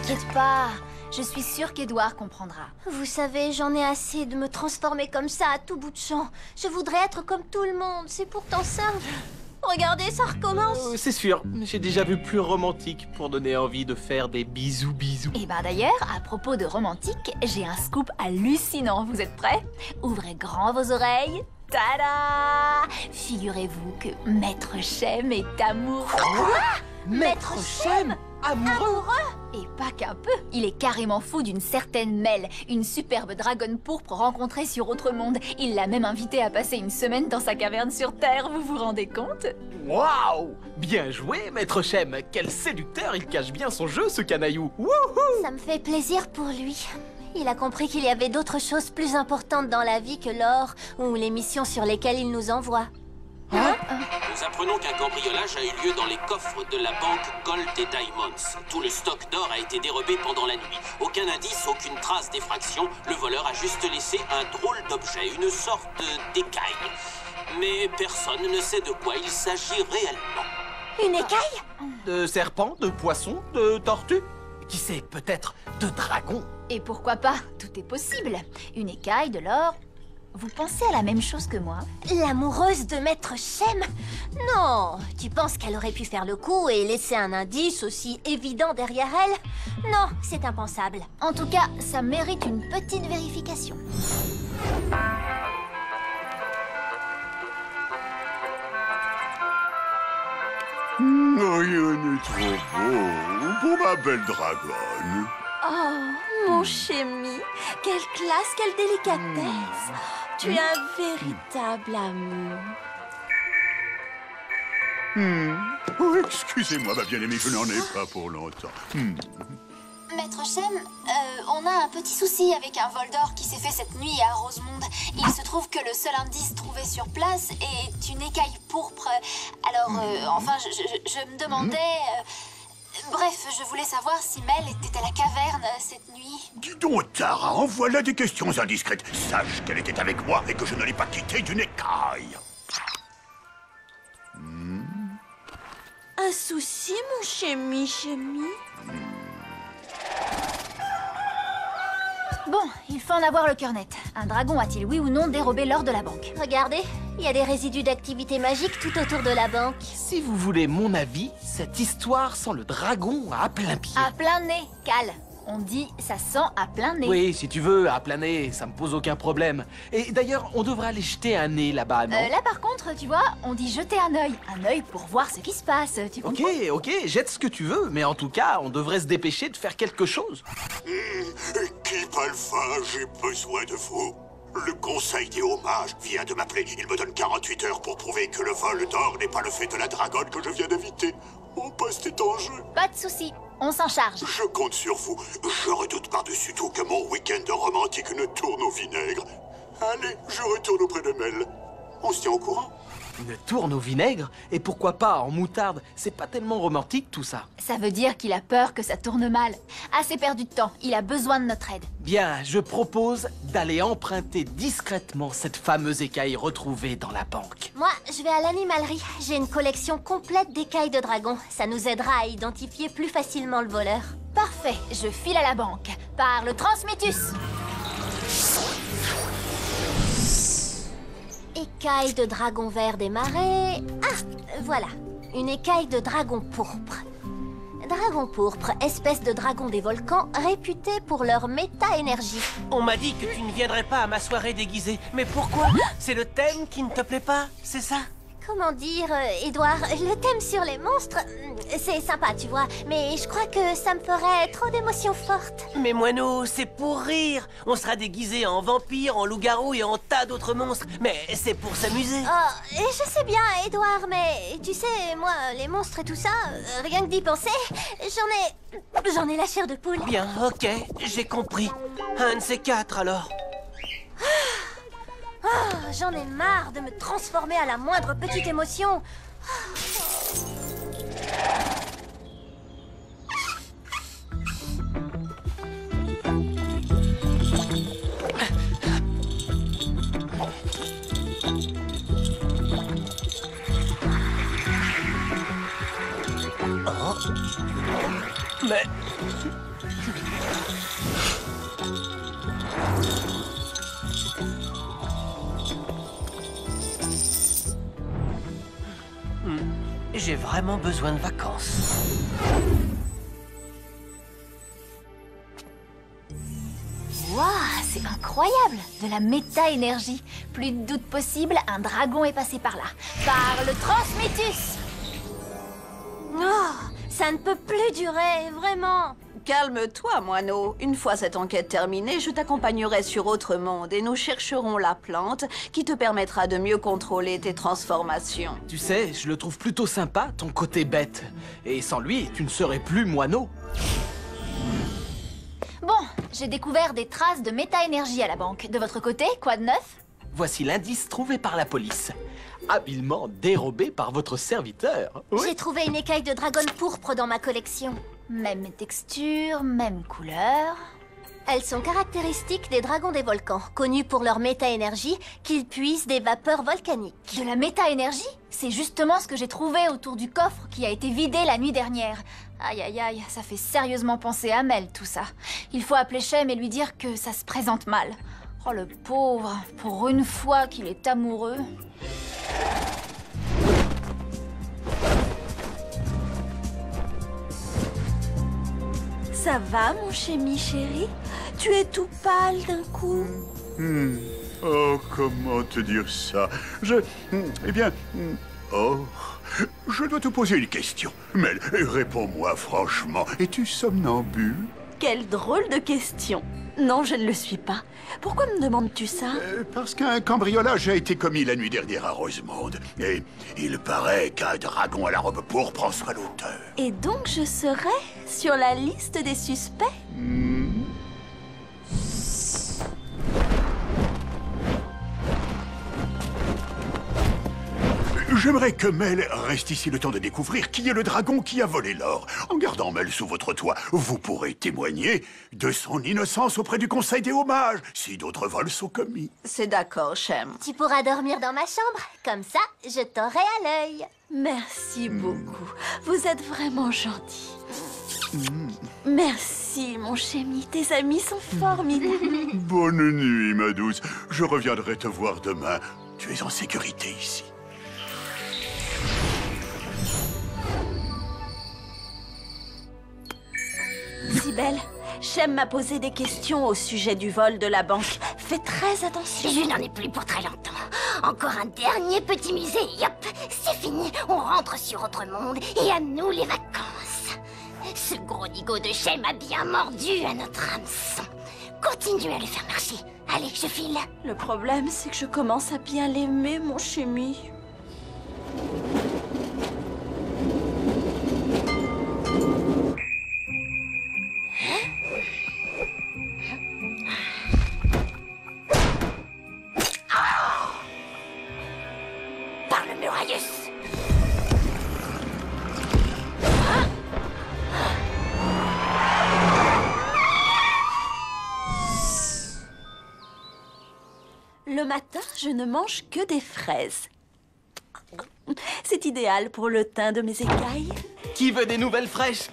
t'inquiète pas. Je suis sûre qu'Edouard comprendra. Vous savez, j'en ai assez de me transformer comme ça à tout bout de champ. Je voudrais être comme tout le monde, c'est pourtant simple. Regardez, ça recommence. C'est sûr, j'ai déjà vu plus romantique pour donner envie de faire des bisous. Et ben d'ailleurs, à propos de romantique, j'ai un scoop hallucinant. Vous êtes prêts? Ouvrez grand vos oreilles. Tada! Figurez-vous que Maître Chem est amoureux. Quoi? Maître Chem? Amoureux? Et pas qu'un peu. Il est carrément fou d'une certaine Mel, une superbe dragonne pourpre rencontrée sur Autre Monde. Il l'a même invitée à passer une semaine dans sa caverne sur Terre, vous vous rendez compte? Waouh! Bien joué, Maître Chem. Quel séducteur, il cache bien son jeu, ce canaillou. Wouhou! Ça me fait plaisir pour lui. Il a compris qu'il y avait d'autres choses plus importantes dans la vie que l'or ou les missions sur lesquelles il nous envoie. Nous apprenons qu'un cambriolage a eu lieu dans les coffres de la banque Gold et Diamonds. Tout le stock d'or a été dérobé pendant la nuit. Aucun indice, aucune trace d'effraction. Le voleur a juste laissé un drôle d'objet, une sorte d'écaille. Mais personne ne sait de quoi il s'agit réellement. Une écaille? De serpent, de poisson, de tortue? Qui sait, peut-être de dragon? Et pourquoi pas? Tout est possible. Une écaille, de l'or... Vous pensez à la même chose que moi? L'amoureuse de Maître Chem? Non, tu penses qu'elle aurait pu faire le coup et laisser un indice aussi évident derrière elle? Non, c'est impensable. En tout cas, ça mérite une petite vérification. Rien n'est trop beau pour ma belle dragonne. Oh, mon chémi, quelle classe, quelle délicatesse. Tu es un véritable amour. Oh, excusez-moi, ma bien-aimée, je n'en ai pas pour longtemps. Maître Chem, on a un petit souci avec un vol d'or qui s'est fait cette nuit à Rosemonde. Il se trouve que le seul indice trouvé sur place est une écaille pourpre. Alors, enfin, je me demandais... bref, je voulais savoir si Mel était à la caverne cette nuit. Dis donc, Tara, en voilà des questions indiscrètes. Sache qu'elle était avec moi et que je ne l'ai pas quittée d'une écaille. Un souci, mon chémi? Bon, il faut en avoir le cœur net. Un dragon a-t-il oui ou non dérobé l'or de la banque? Regardez, il y a des résidus d'activité magique tout autour de la banque. Si vous voulez mon avis, cette histoire sent le dragon à plein pied. À plein nez, Cal. On dit ça sent à plein nez. Oui, si tu veux, à plein nez, ça me pose aucun problème. Et d'ailleurs, on devrait aller jeter un nez là-bas, non? Là par contre, tu vois, on dit jeter un œil. Un œil pour voir ce qui se passe, tu comprends? Ok, jette ce que tu veux, mais en tout cas, on devrait se dépêcher de faire quelque chose. Équipe Alpha, j'ai besoin de vous. Le conseil des hommages vient de m'appeler. Il me donne 48 heures pour prouver que le vol d'or n'est pas le fait de la dragonne que je viens d'inviter. Mon poste est en jeu. Pas de souci, on s'en charge. Je compte sur vous. Je redoute par-dessus tout que mon week-end romantique ne tourne au vinaigre. Allez, je retourne auprès de Mel. On se tient au courant? Une tourne au vinaigre? Et pourquoi pas en moutarde? C'est pas tellement romantique tout ça. Ça veut dire qu'il a peur que ça tourne mal. Assez perdu de temps, il a besoin de notre aide. Bien, je propose d'aller emprunter discrètement cette fameuse écaille retrouvée dans la banque. Moi, je vais à l'animalerie. J'ai une collection complète d'écailles de dragon. Ça nous aidera à identifier plus facilement le voleur. Parfait, je file à la banque. Par le transmétus. Écaille de dragon vert des marais... Ah, voilà. Une écaille de dragon pourpre. Dragon pourpre, espèce de dragon des volcans réputé pour leur méta-énergie. On m'a dit que tu ne viendrais pas à ma soirée déguisée. Mais pourquoi? C'est le thème qui ne te plaît pas, c'est ça? Comment dire, Edouard, le thème sur les monstres, c'est sympa, tu vois, mais je crois que ça me ferait trop d'émotions fortes. Mais moineau, c'est pour rire. On sera déguisés en vampires, en loups-garous et en tas d'autres monstres. Mais c'est pour s'amuser. Oh, et je sais bien, Edouard, mais tu sais, moi, les monstres et tout ça, rien que d'y penser, j'en ai la chair de poule. Bien, ok, j'ai compris. Un de ces quatre, alors. Oh, j'en ai marre de me transformer à la moindre petite émotion. Mais J'ai vraiment besoin de vacances. Waouh, c'est incroyable! De la méta-énergie. Plus de doute possible, un dragon est passé par là. Par le Transmutus! Oh, ça ne peut plus durer, vraiment. Calme-toi, moineau. Une fois cette enquête terminée, je t'accompagnerai sur Autre Monde et nous chercherons la plante qui te permettra de mieux contrôler tes transformations. Tu sais, je le trouve plutôt sympa, ton côté bête. Et sans lui, tu ne serais plus moineau. Bon, j'ai découvert des traces de méta-énergie à la banque. De votre côté, quoi de neuf? Voici l'indice trouvé par la police. Habilement dérobé par votre serviteur. Oui. J'ai trouvé une écaille de dragon pourpre dans ma collection. Même texture, même couleur... Elles sont caractéristiques des dragons des volcans, connus pour leur méta-énergie, qu'ils puisent des vapeurs volcaniques. De la méta-énergie? C'est justement ce que j'ai trouvé autour du coffre qui a été vidé la nuit dernière. Aïe aïe aïe, ça fait sérieusement penser à Mel tout ça. Il faut appeler Shem et lui dire que ça se présente mal. Oh le pauvre, pour une fois qu'il est amoureux... Ça va, mon chémi chéri? Tu es tout pâle d'un coup. Oh, comment te dire ça? Eh bien... Oh... Je dois te poser une question. Mel, réponds-moi franchement. Es-tu somnambule? Quelle drôle de question. Non, je ne le suis pas. Pourquoi me demandes-tu ça? Parce qu'un cambriolage a été commis la nuit dernière à Rosemonde. Et il paraît qu'un dragon à la robe pourpre en sera l'auteur. Et donc je serai sur la liste des suspects? J'aimerais que Mel reste ici le temps de découvrir qui est le dragon qui a volé l'or. En gardant Mel sous votre toit, vous pourrez témoigner de son innocence auprès du Conseil des Hommages, si d'autres vols sont commis. C'est d'accord, Shem. Tu pourras dormir dans ma chambre, comme ça, je t'aurai à l'œil. Merci beaucoup. Vous êtes vraiment gentil. Merci, mon chémi. Tes amis sont formidables. Bonne nuit, ma douce. Je reviendrai te voir demain. Tu es en sécurité ici. Cybèle, Shem m'a posé des questions au sujet du vol de la banque. Fais très attention. Je n'en ai plus pour très longtemps. Encore un dernier petit musée, yop, c'est fini. On rentre sur Autre Monde et à nous les vacances. Ce gros nigo de Shem a bien mordu à notre hameçon. Continuez à le faire marcher. Allez, je file. Le problème, c'est que je commence à bien l'aimer, mon chémi. Le matin, je ne mange que des fraises. C'est idéal pour le teint de mes écailles. Qui veut des nouvelles fraîches?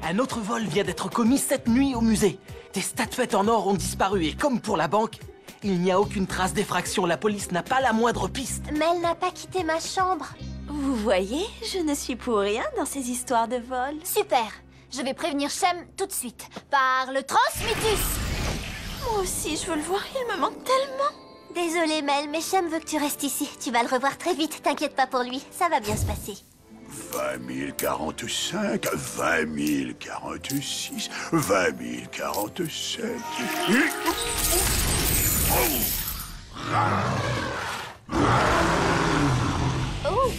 Un autre vol vient d'être commis cette nuit au musée. Des statuettes en or ont disparu et comme pour la banque, il n'y a aucune trace d'effraction. La police n'a pas la moindre piste. Mel n'a pas quitté ma chambre. Vous voyez, je ne suis pour rien dans ces histoires de vol. Super! Je vais prévenir Shem tout de suite. Par le Transmutus! Moi aussi, je veux le voir, il me manque tellement. Désolée, Mel, mais Shem veut que tu restes ici. Tu vas le revoir très vite, t'inquiète pas pour lui. Ça va bien se passer. 20 045, 20 046, 20 047... Oh,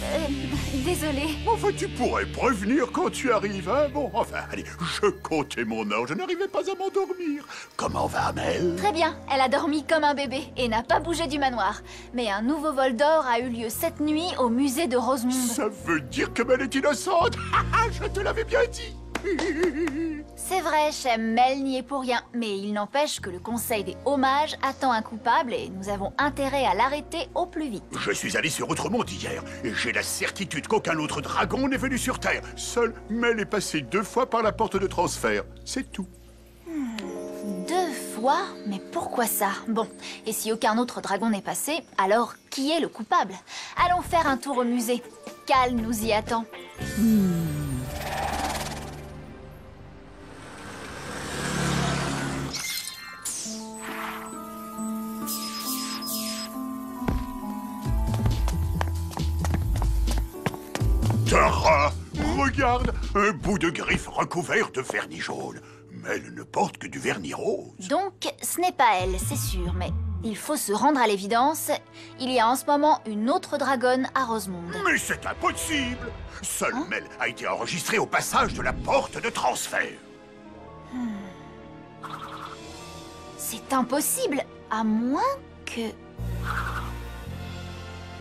désolée. Enfin, tu pourrais prévenir quand tu arrives, hein? Bon, enfin, allez, je comptais mon or, je n'arrivais pas à m'endormir. Comment va, Mel? Très bien, elle a dormi comme un bébé et n'a pas bougé du manoir. Mais un nouveau vol d'or a eu lieu cette nuit au musée de Rosemonde. Ça veut dire que Mel est innocente? Je te l'avais bien dit. C'est vrai, Shem, Mel n'y est pour rien. Mais il n'empêche que le Conseil des Hommages attend un coupable et nous avons intérêt à l'arrêter au plus vite. Je suis allé sur Autre Monde hier et j'ai la certitude qu'aucun autre dragon n'est venu sur Terre. Seul Mel est passé 2 fois par la porte de transfert. C'est tout. 2 fois? voix, mais pourquoi ça? Bon, et si aucun autre dragon n'est passé, alors qui est le coupable? Allons faire un tour au musée. Cal nous y attend. Tara, regarde, un bout de griffe recouvert de vernis jaune. Mais elle ne porte que du vernis rose. Donc, ce n'est pas elle, c'est sûr, mais il faut se rendre à l'évidence. Il y a en ce moment une autre dragonne à Rosemonde. Mais c'est impossible! Seule Mel a été enregistrée au passage de la porte de transfert. C'est impossible, à moins que...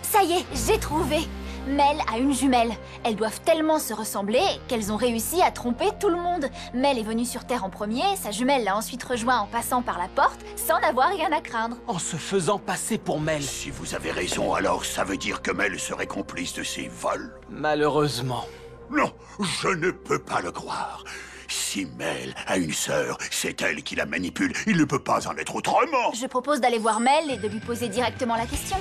Ça y est, j'ai trouvé! Mel a une jumelle. Elles doivent tellement se ressembler qu'elles ont réussi à tromper tout le monde. Mel est venue sur Terre en premier, sa jumelle l'a ensuite rejoint en passant par la porte, sans n'avoir rien à craindre. En se faisant passer pour Mel. Si vous avez raison, alors ça veut dire que Mel serait complice de ces vols. Malheureusement. Non, je ne peux pas le croire. Si Mel a une sœur, c'est elle qui la manipule. Il ne peut pas en être autrement. Je propose d'aller voir Mel et de lui poser directement la question.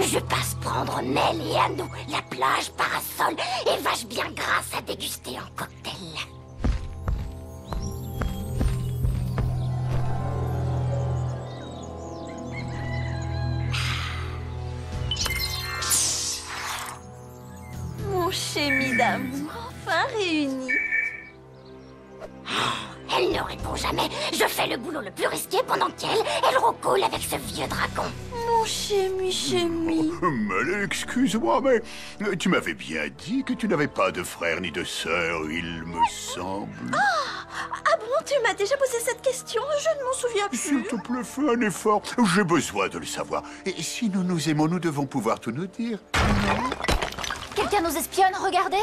Je passe prendre Mel et Anou, la plage, parasol et vache bien grasse à déguster en cocktail. Mon chémi d'amour, enfin réuni. Elle ne répond jamais. Je fais le boulot le plus risqué pendant qu'elle, elle recoule avec ce vieux dragon. Mon chémi. Mel, excuse-moi, mais tu m'avais bien dit que tu n'avais pas de frère ni de sœur, il me semble. Ah bon, tu m'as déjà posé cette question? Je ne m'en souviens plus. S'il te plaît, fais un effort. J'ai besoin de le savoir. Et si nous nous aimons, nous devons pouvoir tout nous dire. Quelqu'un nous espionne, regardez!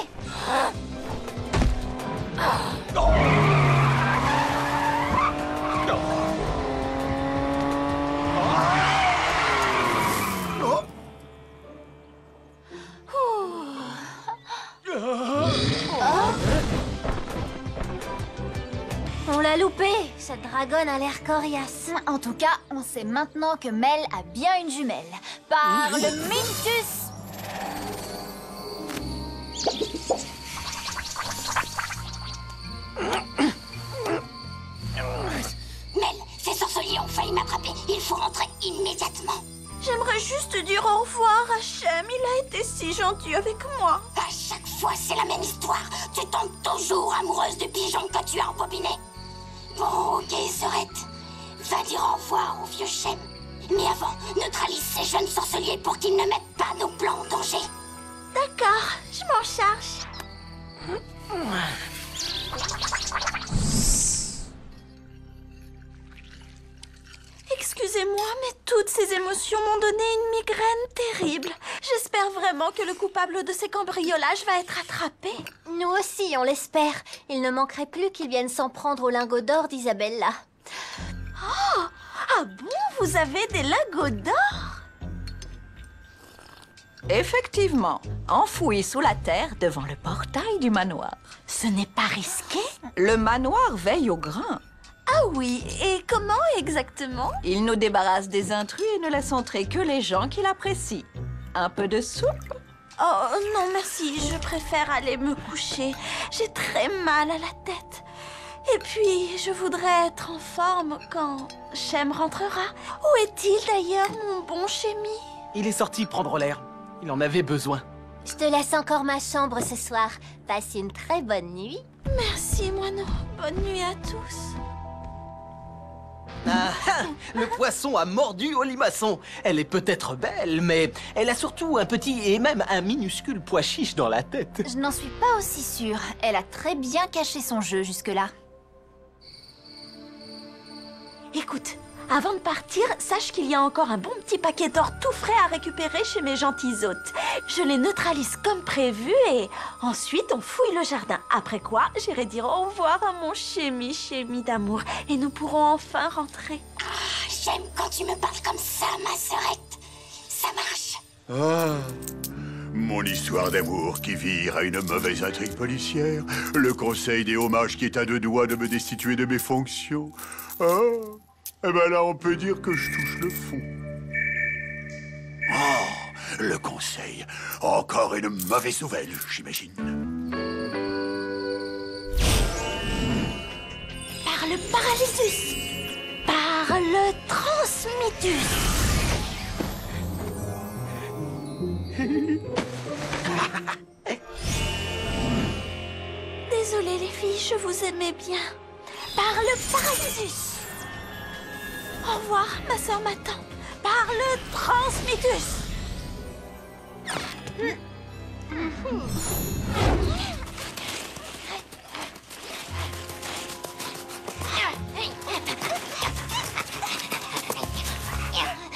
On l'a loupé. Cette dragonne a l'air coriace. En tout cas, on sait maintenant que Mel a bien une jumelle. Par le Mintus! Mel, ces sorciers ont failli m'attraper. Il faut rentrer immédiatement. J'aimerais juste dire au revoir à Shem. Il a été si gentil avec moi. À chaque fois, c'est la même histoire. Tu tombes toujours amoureuse du pigeon que tu as embobiné. Bon, ok, Sorette. Va dire au revoir au vieux Shem. Mais avant, neutralise ces jeunes sorciers pour qu'ils ne mettent pas nos plans en danger. D'accord, je m'en charge. Excusez-moi, mais toutes ces émotions m'ont donné une migraine terrible. J'espère vraiment que le coupable de ces cambriolages va être attrapé. Nous aussi, on l'espère. Il ne manquerait plus qu'ils viennent s'en prendre au lingot d'or d'Isabella. Oh! Ah bon, vous avez des lingots d'or? Effectivement, enfouis sous la terre devant le portail du manoir. Ce n'est pas risqué? Le manoir veille au grain. Ah oui, et comment exactement? Il nous débarrasse des intrus et ne laisse entrer que les gens qui l'apprécient. Un peu de soupe? Oh non merci, je préfère aller me coucher. J'ai très mal à la tête. Et puis, je voudrais être en forme quand Shem rentrera. Où est-il d'ailleurs, mon bon Chémi? Il est sorti prendre l'air. Il en avait besoin. Je te laisse encore ma chambre ce soir. Passe une très bonne nuit. Merci, moineau. Bonne nuit à tous. Ah, le poisson a mordu au limaçon. Elle est peut-être belle, mais elle a surtout un petit et même un minuscule pois chiche dans la tête. Je n'en suis pas aussi sûre. Elle a très bien caché son jeu jusque-là. Écoute, avant de partir, sache qu'il y a encore un bon petit paquet d'or tout frais à récupérer chez mes gentils hôtes. Je les neutralise comme prévu et ensuite on fouille le jardin. Après quoi, j'irai dire au revoir à mon chémi d'amour et nous pourrons enfin rentrer. Ah, j'aime quand tu me parles comme ça, ma sœurette. Ça marche. Ah, Mon histoire d'amour qui vire à une mauvaise intrigue policière. Le conseil des hommages qui est à 2 doigts de me destituer de mes fonctions. Oh, eh ben là, on peut dire que je touche le fond. Oh, le conseil. Encore une mauvaise nouvelle, j'imagine. Par le paralysus. Par le transmitus. Désolée les filles, je vous aimais bien. Par le paralysus. Au revoir, ma sœur m'attend. Par le transmitus.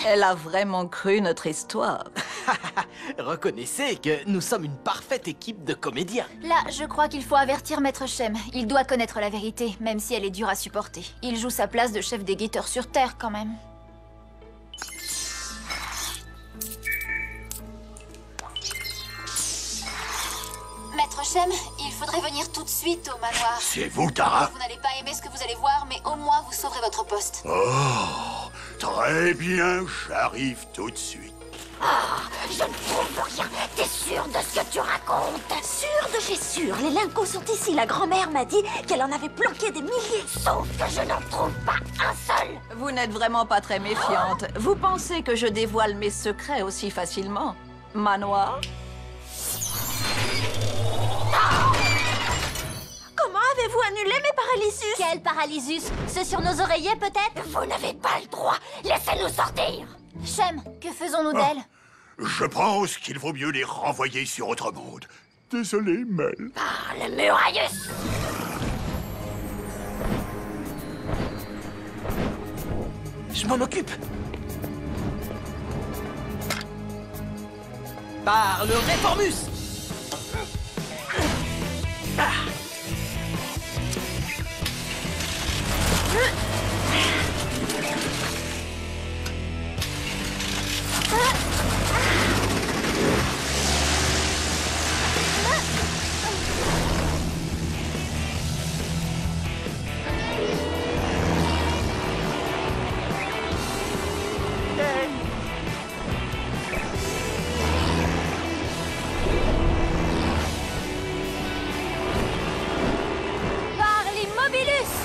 Elle a vraiment cru notre histoire. Reconnaissez que nous sommes une parfaite équipe de comédiens. Là, je crois qu'il faut avertir Maître Shem. Il doit connaître la vérité, même si elle est dure à supporter. Il joue sa place de chef des guetteurs sur Terre, quand même. Maître Shem, il faudrait venir tout de suite au manoir. C'est vous, Tara? Vous n'allez pas aimer ce que vous allez voir, mais au moins vous sauverez votre poste. Oh, très bien, j'arrive tout de suite. Je ne trouve rien. T'es sûr de ce que tu racontes? Sûr de chez sûr. Les lingots sont ici. La grand-mère m'a dit qu'elle en avait planqué des milliers. Sauf que je n'en trouve pas un seul. Vous n'êtes vraiment pas très méfiante. Vous pensez que je dévoile mes secrets aussi facilement? Manoir? Comment avez-vous annulé mes paralysus? Quel paralysus? Ceux sur nos oreillers, peut-être? Vous n'avez pas le droit. Laissez-nous sortir. Shem, que faisons-nous d'elle? Je pense qu'il vaut mieux les renvoyer sur autre monde. Désolé, Mel. Par le muraillus. Je m'en occupe. Par le Réformus. Par l'immobilus!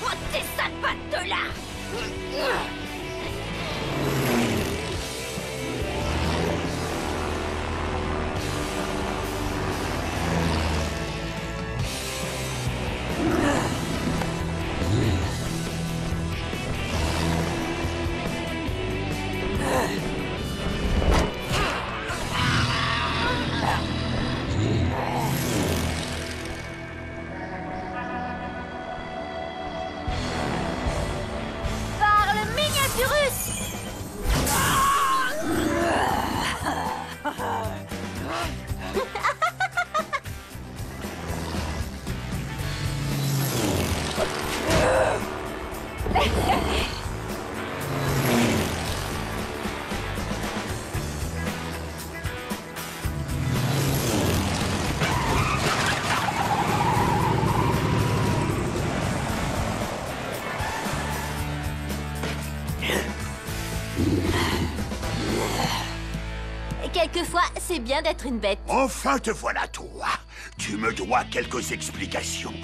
Oh, tes sales pattes de là. Par le miniaturus! Quelquefois, c'est bien d'être une bête. Enfin te voilà, toi. Tu me dois quelques explications.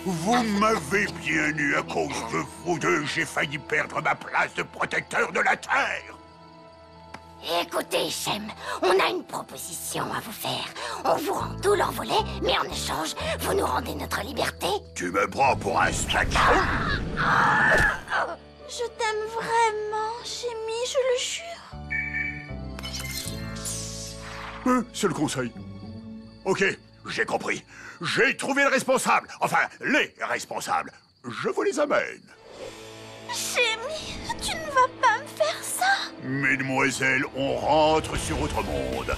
Vous m'avez bien eu à cause de vous deux. J'ai failli perdre ma place de protecteur de la Terre. Écoutez, Shem, on a une proposition à vous faire. On vous rend tout l'envolé, mais en échange, vous nous rendez notre liberté. Tu me prends pour un spectre. Je t'aime vraiment, Chémie, je le jure. C'est le conseil. Ok, j'ai compris. J'ai trouvé le responsable. Enfin, les responsables. Je vous les amène. Chémie, tu ne vas pas me faire ça. Mesdemoiselles, on rentre sur Outre-Monde.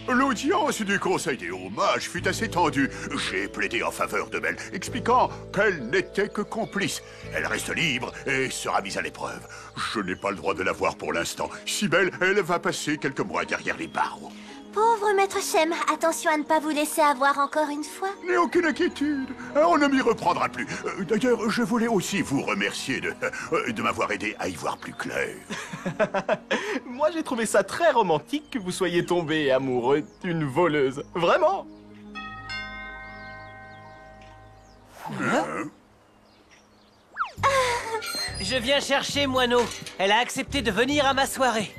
L'audience du Conseil des Hommages fut assez tendue. J'ai plaidé en faveur de Belle, expliquant qu'elle n'était que complice. Elle reste libre et sera mise à l'épreuve. Je n'ai pas le droit de la voir pour l'instant. Si Belle, elle va passer quelques mois derrière les barreaux. Pauvre Maître Shem, attention à ne pas vous laisser avoir encore une fois. Mais aucune inquiétude, on ne m'y reprendra plus. D'ailleurs, je voulais aussi vous remercier de m'avoir aidé à y voir plus clair. Moi, j'ai trouvé ça très romantique que vous soyez tombé amoureux d'une voleuse. Vraiment. Hein? Je viens chercher Moineau. Elle a accepté de venir à ma soirée.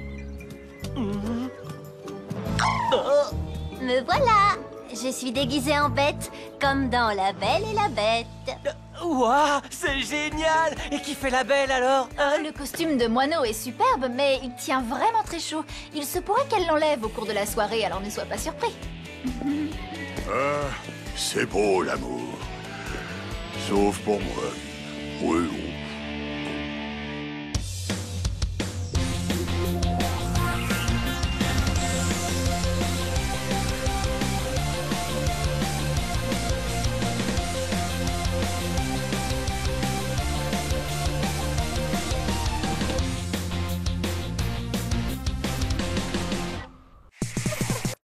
Me voilà. Je suis déguisée en bête, comme dans La Belle et la Bête. Ouah, c'est génial. Et qui fait la belle alors, hein? Le costume de moineau est superbe, mais il tient vraiment très chaud. Il se pourrait qu'elle l'enlève au cours de la soirée, alors ne sois pas surpris. C'est beau l'amour. Sauf pour moi. Oui,